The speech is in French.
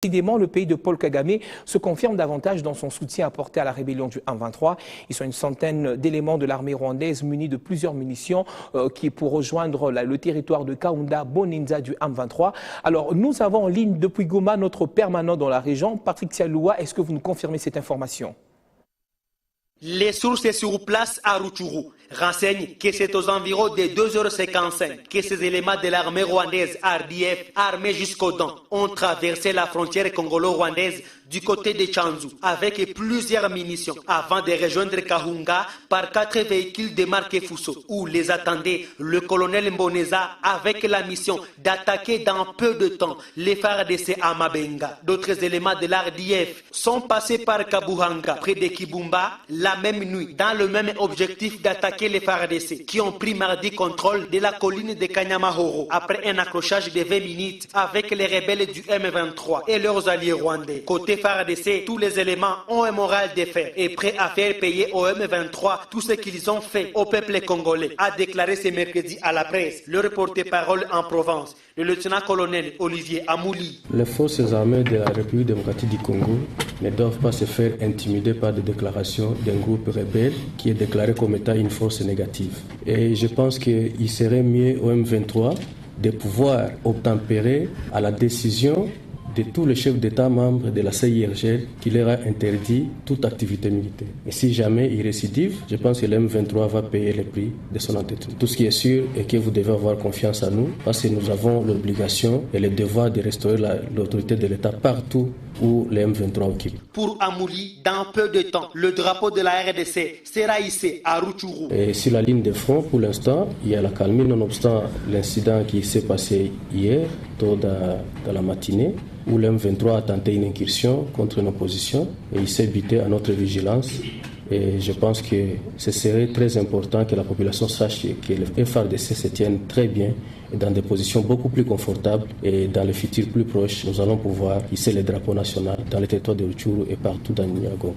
Décidément, le pays de Paul Kagame se confirme davantage dans son soutien apporté à la rébellion du M23. Ils sont une centaine d'éléments de l'armée rwandaise munis de plusieurs munitions qui est pour rejoindre le territoire de Kaunda Boninza du M23. Alors, nous avons en ligne depuis Goma notre permanent dans la région, Patrick Tialoua. Est-ce que vous nous confirmez cette information? Les sources sur place à Rutshuru renseignent que c'est aux environs de 2h55 que ces éléments de l'armée rwandaise RDF, armés jusqu'aux dents, ont traversé la frontière congolo-rwandaise du côté de Tchanzu avec plusieurs munitions avant de rejoindre Kahunga par 4 véhicules de marque Fuso où les attendait le colonel Mboneza avec la mission d'attaquer dans peu de temps les FARDC à Mabenga. D'autres éléments de l'RDF sont passés par Kabuhanga près de Kibumba la même nuit dans le même objectif d'attaquer les FARDC qui ont pris mardi contrôle de la colline de Kanyamahoro après un accrochage de 20 minutes avec les rebelles du M23 et leurs alliés rwandais. Côté FARDC, tous les éléments ont un moral de fer et prêts à faire payer au M23 tout ce qu'ils ont fait au peuple congolais, a déclaré ce mercredi à la presse le porte-parole en Provence, le lieutenant-colonel Olivier Amouli. Les forces armées de la République démocratique du Congo ne doivent pas se faire intimider par des déclarations d'un groupe rebelle qui est déclaré comme étant une force négative. Et je pense qu'il serait mieux au M23 de pouvoir obtempérer à la décision de tous les chefs d'État membres de la CIRGL qui leur a interdit toute activité militaire. Et si jamais il récidive, je pense que le M23 va payer le prix de son entêtement. Tout ce qui est sûr est que vous devez avoir confiance en nous parce que nous avons l'obligation et le devoir de restaurer l'autorité de l'État partout où le M23 occupe. Pour Amouli, dans peu de temps, le drapeau de la RDC sera hissé à Rutshuru. Et sur la ligne de front, pour l'instant, il y a la calmie, nonobstant l'incident qui s'est passé hier, tôt dans la matinée, où le M23 a tenté une incursion contre nos positions et il s'est buté à notre vigilance. Et je pense que ce serait très important que la population sache que le FARDC se tienne très bien et dans des positions beaucoup plus confortables. Et dans le futur plus proche, nous allons pouvoir hisser le drapeau national dans le territoire de Rutshuru et partout dans Nyiragongo.